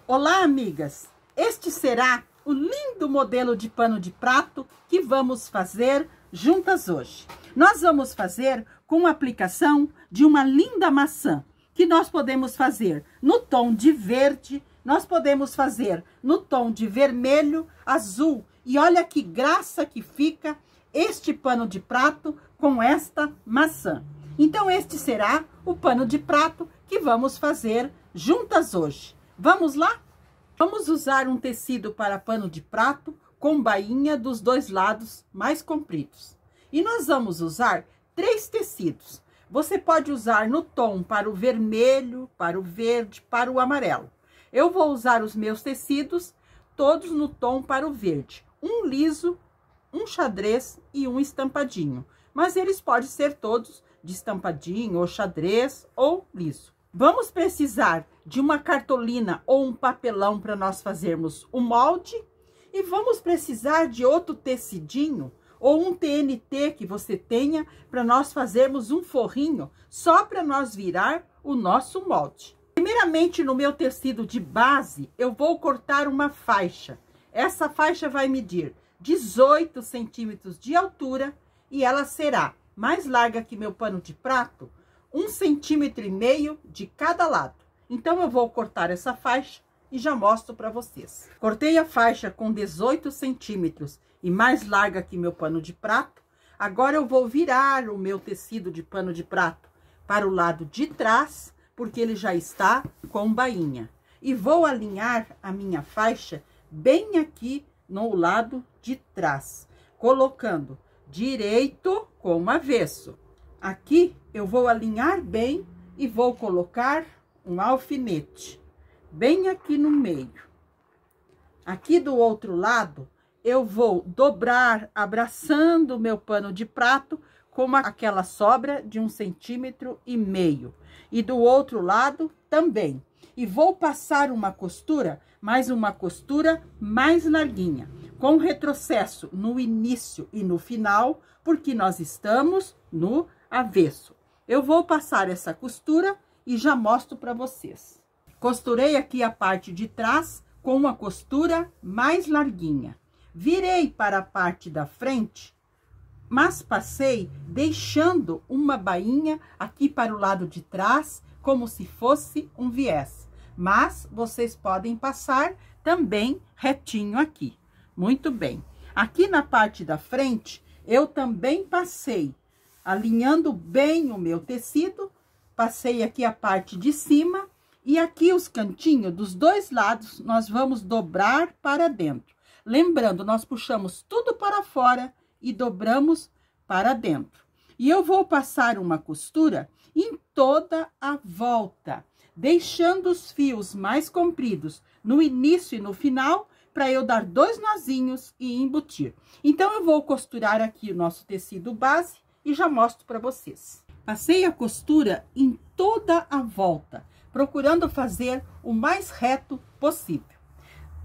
Olá, amigas! Este será o lindo modelo de pano de prato que vamos fazer juntas hoje. Nós vamos fazer com a aplicação de uma linda maçã, que nós podemos fazer no tom de verde, nós podemos fazer no tom de vermelho, azul. E olha que graça que fica este pano de prato com esta maçã. Então, este será o pano de prato que vamos fazer juntas hoje. Vamos lá? Vamos usar um tecido para pano de prato com bainha dos dois lados mais compridos. E nós vamos usar 3 tecidos. Você pode usar no tom para o vermelho, para o verde, para o amarelo. Eu vou usar os meus tecidos todos no tom para o verde. Um liso, um xadrez e um estampadinho. Mas eles podem ser todos de estampadinho, ou xadrez, ou liso. Vamos precisar de uma cartolina ou um papelão para nós fazermos o molde. E vamos precisar de outro tecidinho ou um TNT que você tenha para nós fazermos um forrinho só para nós virar o nosso molde. Primeiramente, no meu tecido de base, eu vou cortar uma faixa. Essa faixa vai medir 18 centímetros de altura e ela será mais larga que meu pano de prato, 1,5 centímetros de cada lado. Então, eu vou cortar essa faixa e já mostro para vocês. Cortei a faixa com 18 centímetros e mais larga que meu pano de prato. Agora, eu vou virar o meu tecido de pano de prato para o lado de trás, porque ele já está com bainha. E vou alinhar a minha faixa bem aqui no lado de trás, colocando direito com avesso. Aqui eu vou alinhar bem e vou colocar um alfinete bem aqui no meio. Aqui do outro lado eu vou dobrar, abraçando o meu pano de prato com aquela sobra de 1,5 centímetros. E do outro lado também. E vou passar uma costura, mas uma costura mais larguinha, com retrocesso no início e no final, porque nós estamos no avesso. Eu vou passar essa costura e já mostro para vocês. Costurei aqui a parte de trás com uma costura mais larguinha. Virei para a parte da frente, mas passei deixando uma bainha aqui para o lado de trás, como se fosse um viés. Mas vocês podem passar também retinho aqui. Muito bem. Aqui na parte da frente, eu também passei, alinhando bem o meu tecido, passei aqui a parte de cima e aqui os cantinhos dos dois lados, nós vamos dobrar para dentro. Lembrando, nós puxamos tudo para fora e dobramos para dentro. E eu vou passar uma costura em toda a volta, deixando os fios mais compridos no início e no final, para eu dar 2 nozinhos e embutir. Então, eu vou costurar aqui o nosso tecido base e já mostro para vocês. Passei a costura em toda a volta, procurando fazer o mais reto possível.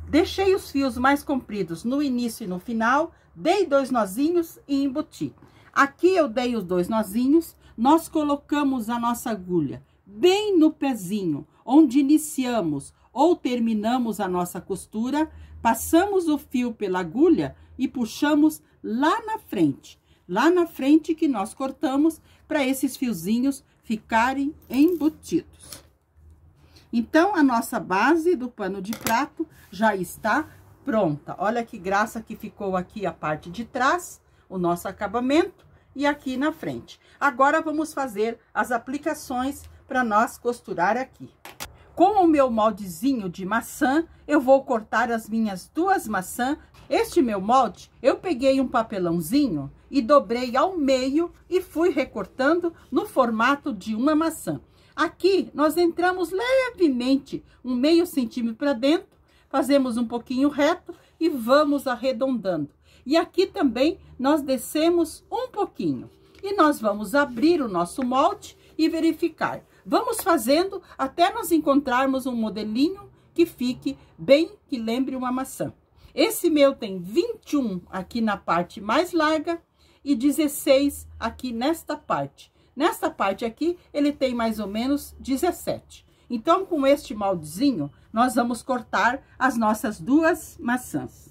Deixei os fios mais compridos no início e no final, dei 2 nozinhos e embuti. Aqui eu dei os 2 nozinhos, nós colocamos a nossa agulha bem no pezinho, onde iniciamos ou terminamos a nossa costura, passamos o fio pela agulha e puxamos lá na frente que nós cortamos, para esses fiozinhos ficarem embutidos. Então, a nossa base do pano de prato já está pronta. Olha que graça que ficou aqui a parte de trás, o nosso acabamento, e aqui na frente. Agora, vamos fazer as aplicações para nós costurar aqui. Com o meu moldezinho de maçã, eu vou cortar as minhas 2 maçãs. Este meu molde, eu peguei um papelãozinho e dobrei ao meio e fui recortando no formato de uma maçã. Aqui, nós entramos levemente 1,5 centímetro para dentro, fazemos um pouquinho reto e vamos arredondando. E aqui também, nós descemos um pouquinho. E nós vamos abrir o nosso molde e verificar. Vamos fazendo até nós encontrarmos um modelinho que fique bem, que lembre uma maçã. Esse meu tem 21 aqui na parte mais larga e 16 aqui nesta parte. Nesta parte aqui, ele tem mais ou menos 17. Então, com este moldezinho, nós vamos cortar as nossas duas maçãs.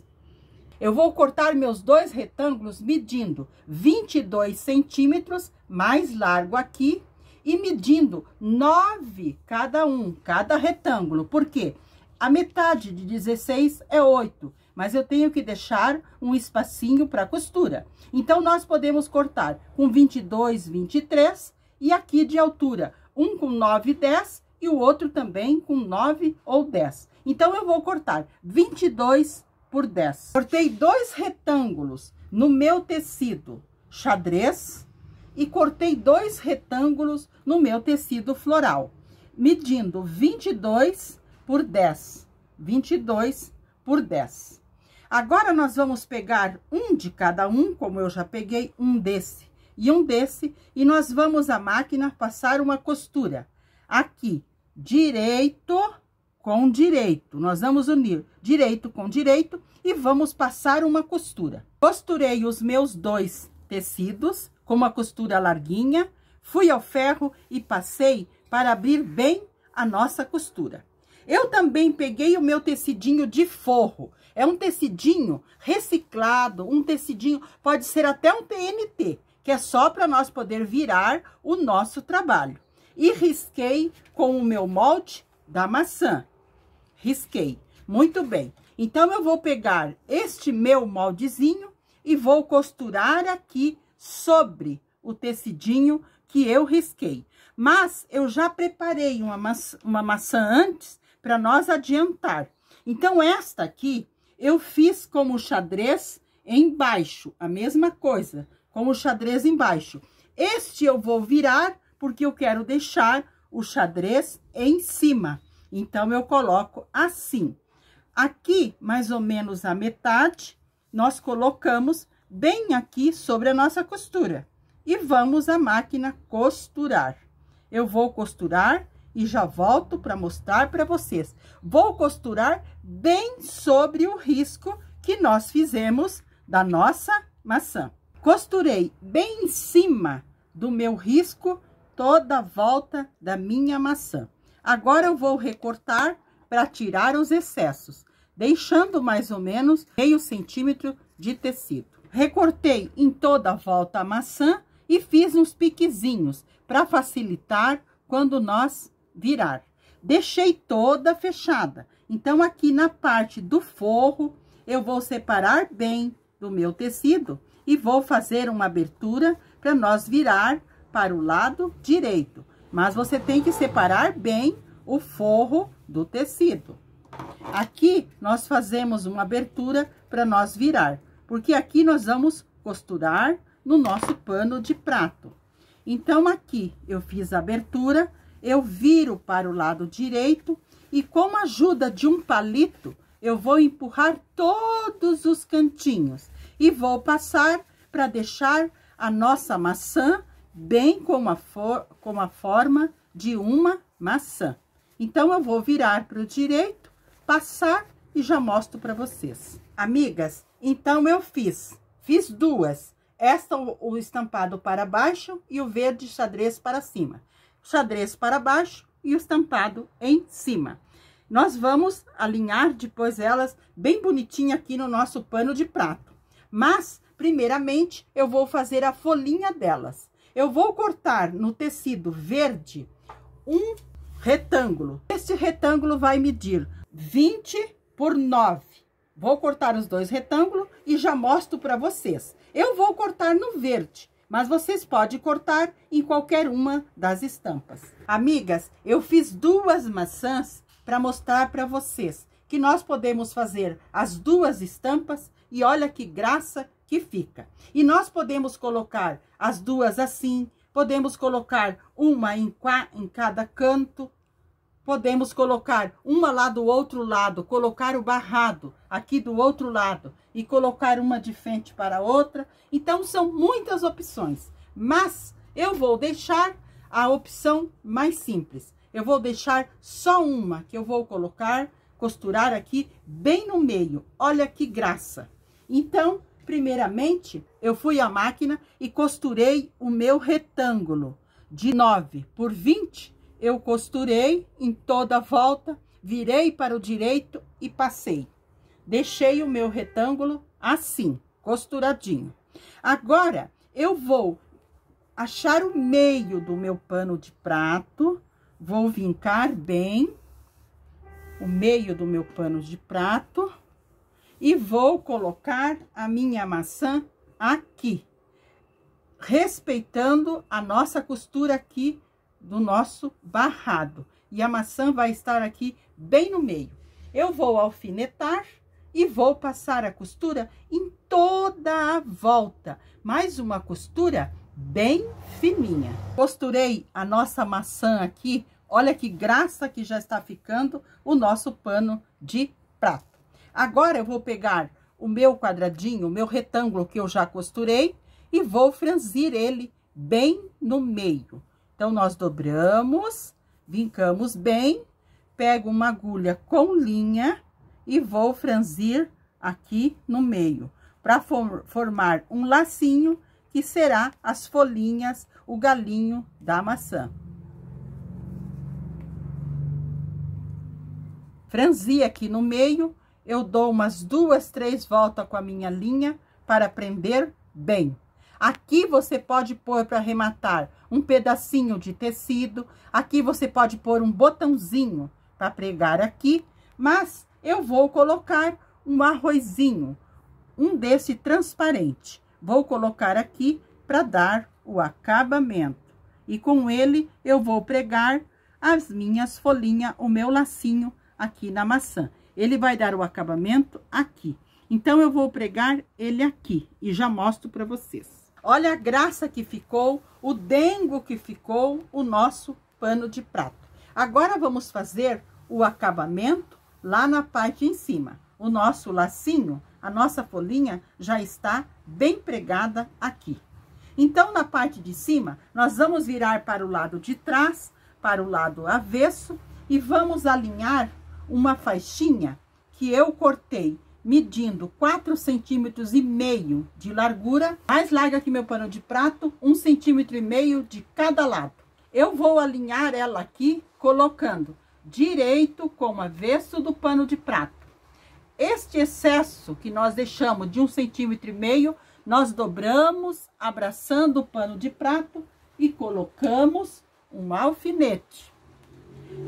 Eu vou cortar meus dois retângulos medindo 22 centímetros, mais largo aqui, e medindo 9 cada retângulo. Por quê? A metade de 16 é 8, mas eu tenho que deixar um espacinho para costura. Então, nós podemos cortar com 22, 23 e aqui de altura, um com 9, 10 e o outro também com 9 ou 10. Então, eu vou cortar 22 por 10. Cortei dois retângulos no meu tecido xadrez e cortei dois retângulos no meu tecido floral, medindo 22 por 10. 22 por 10. Agora, nós vamos pegar um de cada um, como eu já peguei um desse e um desse, e nós vamos à máquina passar uma costura. Aqui, direito com direito. Nós vamos unir direito com direito e vamos passar uma costura. Costurei os meus dois tecidos com uma costura larguinha, fui ao ferro e passei para abrir bem a nossa costura. Eu também peguei o meu tecidinho de forro. É um tecidinho reciclado, um tecidinho, pode ser até um TNT, que é só para nós poder virar o nosso trabalho. E risquei com o meu molde da maçã. Risquei. Muito bem. Então, eu vou pegar este meu moldezinho e vou costurar aqui sobre o tecidinho que eu risquei. Mas eu já preparei uma maçã antes para nós adiantar. Então, esta aqui eu fiz como xadrez embaixo, a mesma coisa, como xadrez embaixo. Este eu vou virar porque eu quero deixar o xadrez em cima. Então, eu coloco assim. Aqui, mais ou menos a metade, nós colocamos bem aqui sobre a nossa costura. E vamos à máquina costurar. Eu vou costurar e já volto para mostrar para vocês. Vou costurar bem sobre o risco que nós fizemos da nossa maçã. Costurei bem em cima do meu risco toda a volta da minha maçã. Agora, eu vou recortar para tirar os excessos, deixando mais ou menos meio centímetro de tecido. Recortei em toda a volta a maçã e fiz uns piquezinhos para facilitar quando nós virar. Deixei toda fechada. Então, aqui na parte do forro, eu vou separar bem do meu tecido e vou fazer uma abertura para nós virar para o lado direito. Mas você tem que separar bem o forro do tecido. Aqui, nós fazemos uma abertura para nós virar, porque aqui nós vamos costurar no nosso pano de prato. Então, aqui eu fiz a abertura, eu viro para o lado direito e com a ajuda de um palito, eu vou empurrar todos os cantinhos e vou passar para deixar a nossa maçã bem com a forma de uma maçã. Então, eu vou virar para o direito, passar e já mostro para vocês. Amigas, então eu fiz duas. Esta, o estampado para baixo e o verde xadrez para cima. Xadrez para baixo e o estampado em cima. Nós vamos alinhar depois elas bem bonitinha aqui no nosso pano de prato. Mas, primeiramente, eu vou fazer a folhinha delas. Eu vou cortar no tecido verde um retângulo. Este retângulo vai medir 20 por 9. Vou cortar os dois retângulos e já mostro para vocês. Eu vou cortar no verde, mas vocês podem cortar em qualquer uma das estampas. Amigas, eu fiz duas maçãs para mostrar para vocês que nós podemos fazer as duas estampas e olha que graça que fica. E nós podemos colocar as duas assim, podemos colocar uma em cada canto, podemos colocar uma lá do outro lado, colocar o barrado aqui do outro lado e colocar uma de frente para a outra. Então, são muitas opções, mas eu vou deixar a opção mais simples. Eu vou deixar só uma que eu vou costurar aqui bem no meio. Olha que graça. Então, primeiramente, eu fui à máquina e costurei o meu retângulo de 9 por 20, eu costurei em toda a volta, virei para o direito e passei. Deixei o meu retângulo assim, costuradinho. Agora, eu vou achar o meio do meu pano de prato, vou vincar bem o meio do meu pano de prato e vou colocar a minha maçã aqui, respeitando a nossa costura aqui do nosso barrado. E a maçã vai estar aqui bem no meio. Eu vou alfinetar e vou passar a costura em toda a volta. Mais uma costura bem fininha. Costurei a nossa maçã aqui. Olha que graça que já está ficando o nosso pano de prato. Agora eu vou pegar o meu quadradinho, o meu retângulo que eu já costurei e vou franzir ele bem no meio. Então, nós dobramos, vincamos bem, pego uma agulha com linha e vou franzir aqui no meio, para formar um lacinho que será as folhinhas, o galinho da maçã. Franzi aqui no meio, eu dou umas 2, 3 voltas com a minha linha para prender bem. Aqui você pode pôr para arrematar um pedacinho de tecido, aqui você pode pôr um botãozinho para pregar aqui, mas eu vou colocar um arrozinho, um desse transparente. Vou colocar aqui para dar o acabamento. E com ele eu vou pregar as minhas folhinhas, o meu lacinho aqui na maçã. Ele vai dar o acabamento aqui. Então, eu vou pregar ele aqui e já mostro para vocês. Olha a graça que ficou, o dengo que ficou o nosso pano de prato. Agora, vamos fazer o acabamento lá na parte em cima. O nosso lacinho, a nossa folhinha já está bem pregada aqui. Então, na parte de cima, nós vamos virar para o lado de trás, para o lado avesso e vamos alinhar uma faixinha que eu cortei medindo 4,5 centímetros de largura, mais larga que meu pano de prato, 1,5 centímetro de cada lado. Eu vou alinhar ela aqui, colocando direito com o avesso do pano de prato. Este excesso que nós deixamos de 1,5 centímetro, nós dobramos, abraçando o pano de prato e colocamos um alfinete.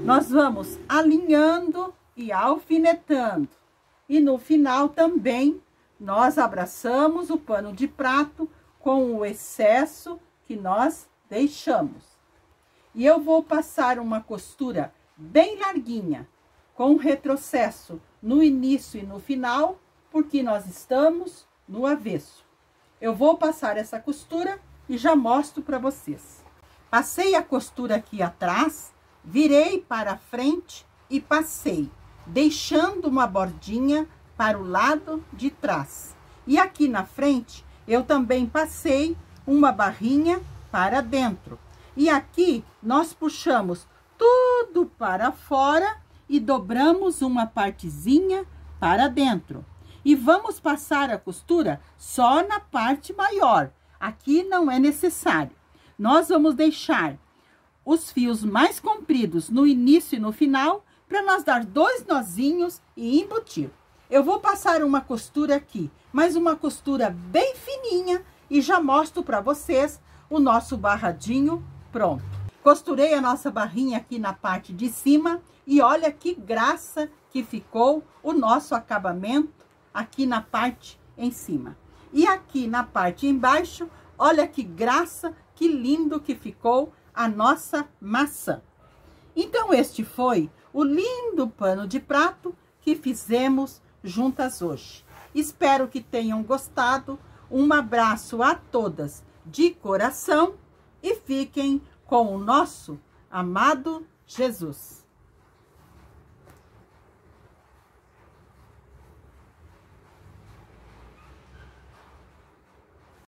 Nós vamos alinhando e alfinetando. E no final também, nós abraçamos o pano de prato com o excesso que nós deixamos. E eu vou passar uma costura bem larguinha, com retrocesso no início e no final, porque nós estamos no avesso. Eu vou passar essa costura e já mostro para vocês. Passei a costura aqui atrás, virei para frente e passei, deixando uma bordinha para o lado de trás. E aqui na frente, eu também passei uma barrinha para dentro. E aqui, nós puxamos tudo para fora e dobramos uma partezinha para dentro. E vamos passar a costura só na parte maior. Aqui não é necessário. Nós vamos deixar os fios mais compridos no início e no final, para nós dar 2 nozinhos e embutir. Eu vou passar uma costura aqui, mas uma costura bem fininha, e já mostro para vocês o nosso barradinho pronto. Costurei a nossa barrinha aqui na parte de cima, e olha que graça que ficou o nosso acabamento aqui na parte em cima. E aqui na parte embaixo, olha que graça, que lindo que ficou a nossa maçã. Então, este foi o lindo pano de prato que fizemos juntas hoje. Espero que tenham gostado. Um abraço a todas de coração e fiquem com o nosso amado Jesus.